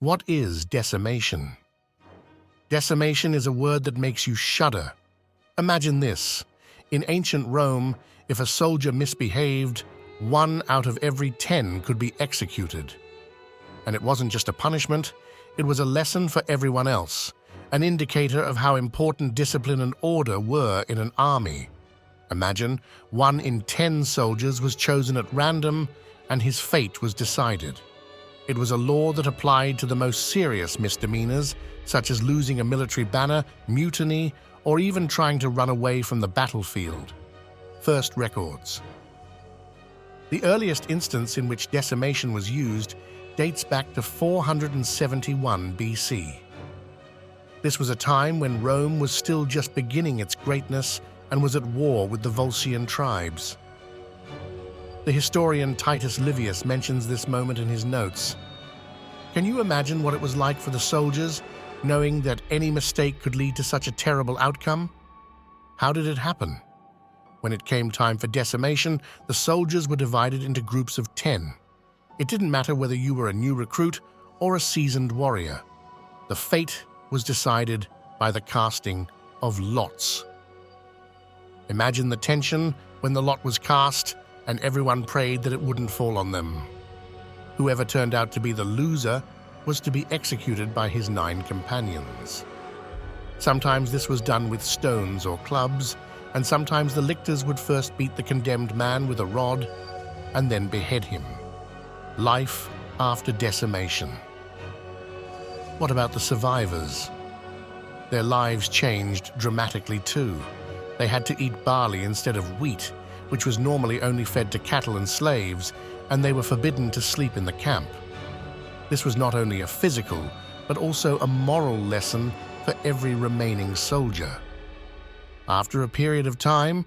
What is decimation? Decimation is a word that makes you shudder. Imagine this. In ancient Rome, if a soldier misbehaved, 1 out of every 10 could be executed. And it wasn't just a punishment, it was a lesson for everyone else, an indicator of how important discipline and order were in an army. Imagine 1 in 10 soldiers was chosen at random and his fate was decided. It was a law that applied to the most serious misdemeanors, such as losing a military banner, mutiny, or even trying to run away from the battlefield. First records. The earliest instance in which decimation was used dates back to 471 BC. This was a time when Rome was still just beginning its greatness and was at war with the Volscian tribes. The historian Titus Livius mentions this moment in his notes. Can you imagine what it was like for the soldiers, knowing that any mistake could lead to such a terrible outcome? How did it happen? When it came time for decimation, the soldiers were divided into groups of 10. It didn't matter whether you were a new recruit or a seasoned warrior. The fate was decided by the casting of lots. Imagine the tension when the lot was cast and everyone prayed that it wouldn't fall on them. Whoever turned out to be the loser was to be executed by his 9 companions. Sometimes this was done with stones or clubs, and sometimes the lictors would first beat the condemned man with a rod and then behead him. Life after decimation. What about the survivors? Their lives changed dramatically too. They had to eat barley instead of wheat, which was normally only fed to cattle and slaves, and they were forbidden to sleep in the camp. This was not only a physical, but also a moral lesson for every remaining soldier. After a period of time,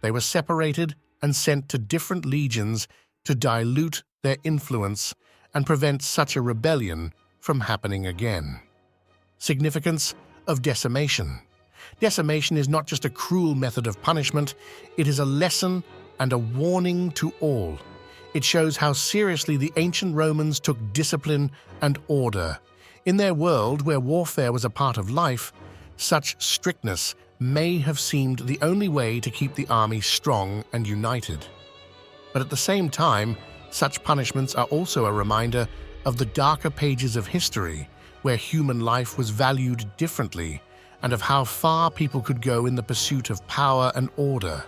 they were separated and sent to different legions to dilute their influence and prevent such a rebellion from happening again. Significance of decimation. Decimation is not just a cruel method of punishment, it is a lesson and a warning to all. It shows how seriously the ancient Romans took discipline and order. In their world, where warfare was a part of life, such strictness may have seemed the only way to keep the army strong and united. But at the same time, such punishments are also a reminder of the darker pages of history, where human life was valued differently, and of how far people could go in the pursuit of power and order.